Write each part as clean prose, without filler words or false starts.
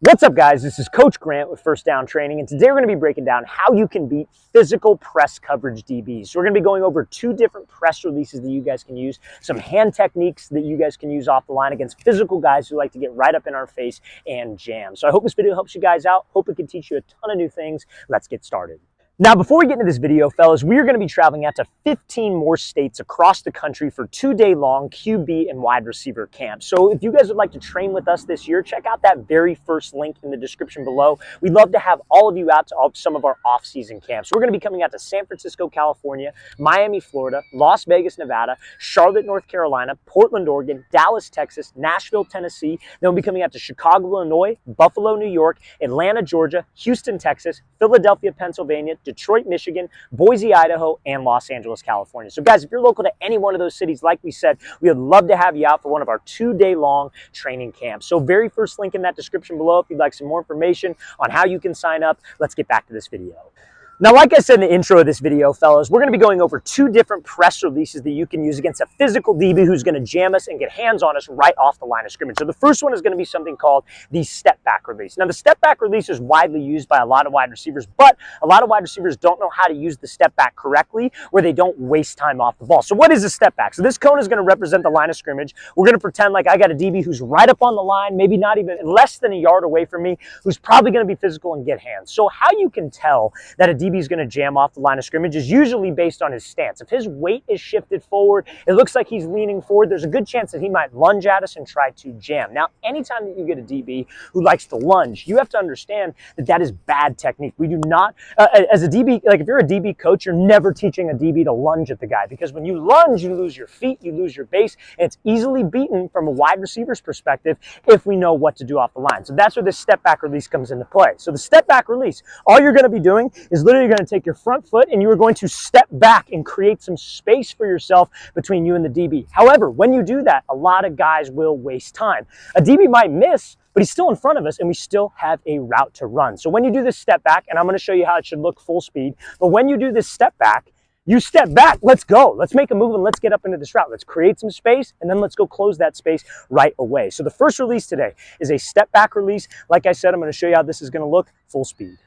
What's up, guys? This is Coach Grant with First Down Training, and today we're going to be breaking down how you can beat physical press coverage DBs. So we're going to be going over two different press releases that you guys can use, some hand techniques that you guys can use off the line against physical guys who like to get right up in our face and jam. So I hope this video helps you guys out. Hope it can teach you a ton of new things. Let's get started. Now, before we get into this video, fellas, we are going to be traveling out to 15 more states across the country for 2-day-long QB and wide receiver camps. So if you guys would like to train with us this year, check out that very first link in the description below. We'd love to have all of you out to some of our off-season camps. We're going to be coming out to San Francisco, California, Miami, Florida, Las Vegas, Nevada, Charlotte, North Carolina, Portland, Oregon, Dallas, Texas, Nashville, Tennessee. Then we'll be coming out to Chicago, Illinois, Buffalo, New York, Atlanta, Georgia, Houston, Texas, Philadelphia, Pennsylvania, Detroit, Michigan, Boise, Idaho, and Los Angeles, California. So guys, if you're local to any one of those cities, like we said, we would love to have you out for one of our 2-day-long training camps. So very first link in that description below if you'd like some more information on how you can sign up. Let's get back to this video. Now, like I said in the intro of this video, fellas, we're going to be going over two different press releases that you can use against a physical DB who's going to jam us and get hands on us right off the line of scrimmage. So the first one is going to be something called the step-back release. Now, the step-back release is widely used by a lot of wide receivers, but a lot of wide receivers don't know how to use the step-back correctly where they don't waste time off the ball. So what is a step-back? So this cone is going to represent the line of scrimmage. We're going to pretend like I got a DB who's right up on the line, maybe not even less than a yard away from me, who's probably going to be physical and get hands. So how you can tell that a DB is going to jam off the line of scrimmage is usually based on his stance. If his weight is shifted forward, it looks like he's leaning forward, there's a good chance that he might lunge at us and try to jam. Now, anytime that you get a DB who likes to lunge, you have to understand that that is bad technique. We do not, as a DB, like if you're a DB coach, you're never teaching a DB to lunge at the guy, because when you lunge, you lose your feet, you lose your base, and it's easily beaten from a wide receiver's perspective if we know what to do off the line. So that's where this step back release comes into play. So the step back release, all you're going to be doing is literally going to take your front foot and you are going to step back and create some space for yourself between you and the DB. However, when you do that, a lot of guys will waste time. A DB might miss, but he's still in front of us and we still have a route to run. So when you do this step back, and I'm going to show you how it should look full speed, but when you do this step back, you step back, let's go. Let's make a move and let's get up into this route. Let's create some space and then let's go close that space right away. So the first release today is a step back release. Like I said, I'm going to show you how this is going to look full speed.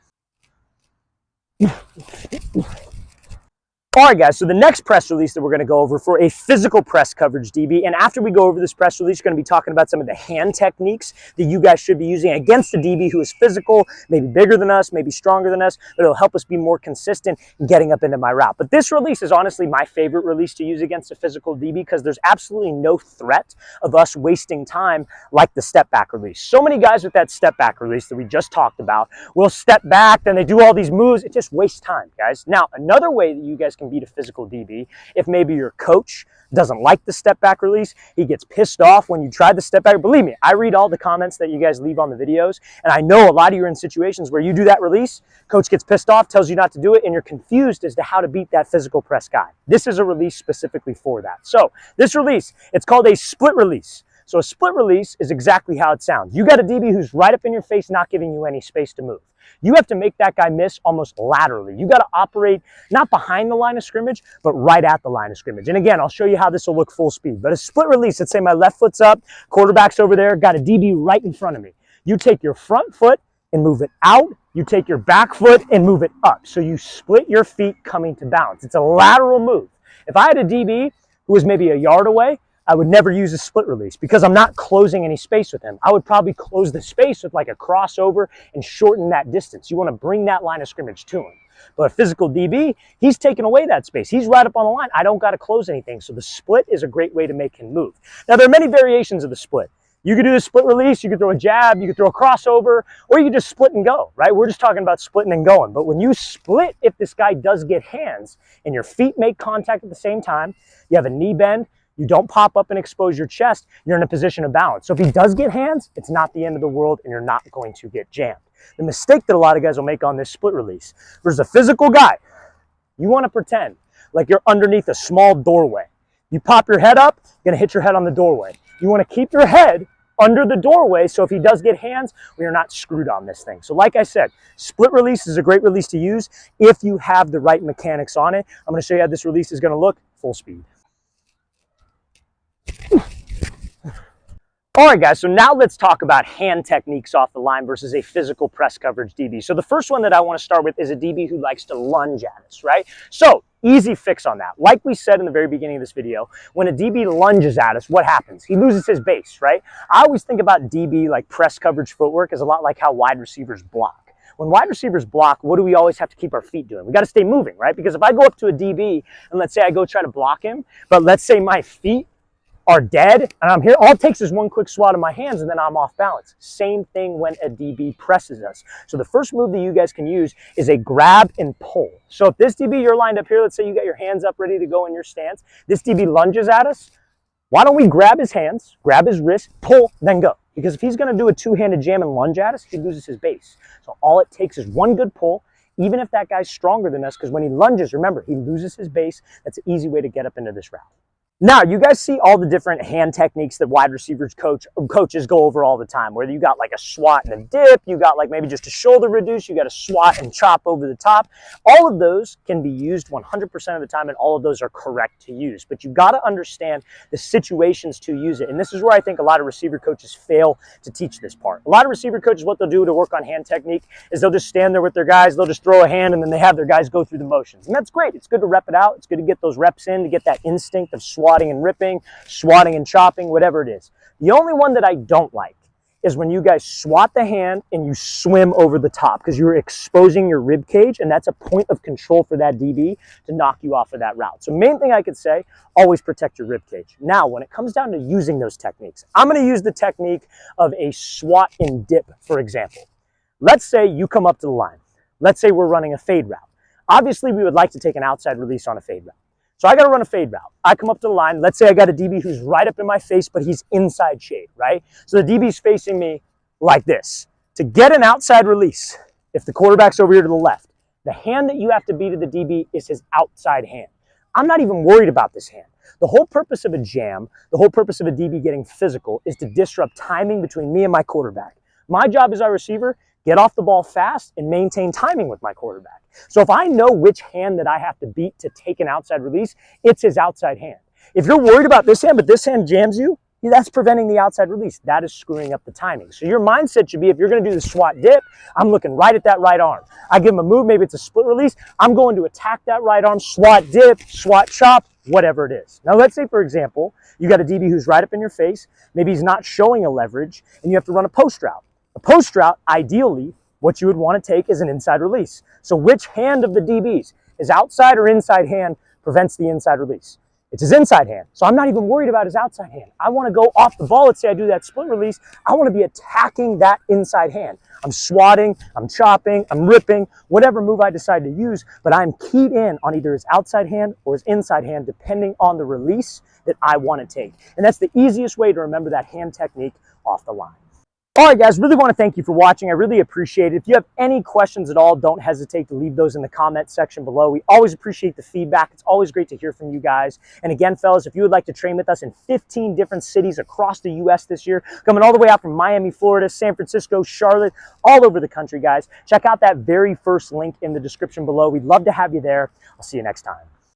All right, guys, so the next press release that we're going to go over for a physical press coverage DB, and after we go over this press release, we're going to be talking about some of the hand techniques that you guys should be using against a DB who is physical, maybe bigger than us, maybe stronger than us, but it'll help us be more consistent in getting up into my route. But this release is honestly my favorite release to use against a physical DB because there's absolutely no threat of us wasting time like the step back release. So many guys with that step back release that we just talked about will step back, then they do all these moves. It just wastes time, guys. Now, another way that you guys can beat a physical DB, if maybe your coach doesn't like the step back release, he gets pissed off when you try the step back. Believe me, I read all the comments that you guys leave on the videos, and I know a lot of you are in situations where you do that release, coach gets pissed off, tells you not to do it, and you're confused as to how to beat that physical press guy. This is a release specifically for that. So this release, it's called a split release. So a split release is exactly how it sounds. You got a DB who's right up in your face, not giving you any space to move. You have to make that guy miss almost laterally. You got to operate not behind the line of scrimmage, but right at the line of scrimmage. And again, I'll show you how this will look full speed. But a split release, let's say my left foot's up, quarterback's over there, got a DB right in front of me. You take your front foot and move it out. You take your back foot and move it up. So you split your feet coming to bounce. It's a lateral move. If I had a DB who was maybe a yard away, I would never use a split release because I'm not closing any space with him. I would probably close the space with like a crossover and shorten that distance. You want to bring that line of scrimmage to him. But a physical DB, he's taking away that space. He's right up on the line. I don't got to close anything. So the split is a great way to make him move. Now, there are many variations of the split. You could do the split release, you could throw a jab, you could throw a crossover, or you could just split and go, right? We're just talking about splitting and going. But when you split, if this guy does get hands and your feet make contact at the same time, you have a knee bend, you don't pop up and expose your chest, you're in a position of balance. So if he does get hands, it's not the end of the world and you're not going to get jammed. The mistake that a lot of guys will make on this split release, versus a physical guy, you want to pretend like you're underneath a small doorway. You pop your head up, you're going to hit your head on the doorway. You want to keep your head under the doorway so if he does get hands, we are not screwed on this thing. So like I said, split release is a great release to use if you have the right mechanics on it. I'm going to show you how this release is going to look full speed. All right, guys, so now let's talk about hand techniques off the line versus a physical press coverage DB. So the first one that I want to start with is a DB who likes to lunge at us, right? So easy fix on that. Like we said in the very beginning of this video, when a DB lunges at us, what happens? He loses his base, right? I always think about DB, like press coverage footwork, as a lot like how wide receivers block. When wide receivers block, what do we always have to keep our feet doing? We got to stay moving, right? Because if I go up to a DB and let's say I go try to block him, but let's say my feet are dead and I'm here, all it takes is one quick swat of my hands and then I'm off balance. Same thing when a DB presses us. So the first move that you guys can use is a grab and pull. So if this DB, you're lined up here, let's say you got your hands up ready to go in your stance, this DB lunges at us, why don't we grab his hands, grab his wrist, pull, then go? Because if he's gonna do a two-handed jam and lunge at us, he loses his base. So all it takes is one good pull, even if that guy's stronger than us, because when he lunges, remember, he loses his base. That's an easy way to get up into this route. Now, you guys see all the different hand techniques that wide receivers coaches go over all the time, where you got like a swat and a dip, you got like maybe just a shoulder reduce, you got a swat and chop over the top. All of those can be used 100% of the time, and all of those are correct to use. But you got to understand the situations to use it. And this is where I think a lot of receiver coaches fail to teach this part. A lot of receiver coaches, what they'll do to work on hand technique is they'll just stand there with their guys, they'll just throw a hand, and then they have their guys go through the motions. And that's great. It's good to rep it out. It's good to get those reps in, to get that instinct of swatting and ripping, swatting and chopping, whatever it is. The only one that I don't like is when you guys swat the hand and you swim over the top, because you're exposing your rib cage, and that's a point of control for that DB to knock you off of that route. So main thing I could say, always protect your rib cage. Now, when it comes down to using those techniques, I'm going to use the technique of a swat and dip, for example. Let's say you come up to the line. Let's say we're running a fade route. Obviously, we would like to take an outside release on a fade route. So I got to run a fade route. I come up to the line. Let's say I got a DB who's right up in my face, but he's inside shade, right? So the DB's facing me like this. To get an outside release, if the quarterback's over here to the left, the hand that you have to be to the DB is his outside hand. I'm not even worried about this hand. The whole purpose of a jam, the whole purpose of a DB getting physical is to disrupt timing between me and my quarterback. My job as our receiver, get off the ball fast and maintain timing with my quarterback. So if I know which hand that I have to beat to take an outside release, it's his outside hand. If you're worried about this hand, but this hand jams you, that's preventing the outside release. That is screwing up the timing. So your mindset should be, if you're going to do the swat dip, I'm looking right at that right arm. I give him a move, maybe it's a split release. I'm going to attack that right arm, swat dip, swat chop, whatever it is. Now let's say, for example, you got a DB who's right up in your face. Maybe he's not showing a leverage, and you have to run a post route. A post route, ideally, what you would want to take is an inside release. So which hand of the DB's, his outside or inside hand, prevents the inside release? It's his inside hand. So I'm not even worried about his outside hand. I want to go off the ball. Let's say I do that split release. I want to be attacking that inside hand. I'm swatting, I'm chopping, I'm ripping, whatever move I decide to use, but I'm keyed in on either his outside hand or his inside hand, depending on the release that I want to take. And that's the easiest way to remember that hand technique off the line. All right, guys, really want to thank you for watching. I really appreciate it. If you have any questions at all, don't hesitate to leave those in the comment section below. We always appreciate the feedback. It's always great to hear from you guys. And again, fellas, if you would like to train with us in 15 different cities across the U.S. this year, coming all the way out from Miami, Florida, San Francisco, Charlotte, all over the country, guys, check out that very first link in the description below. We'd love to have you there. I'll see you next time.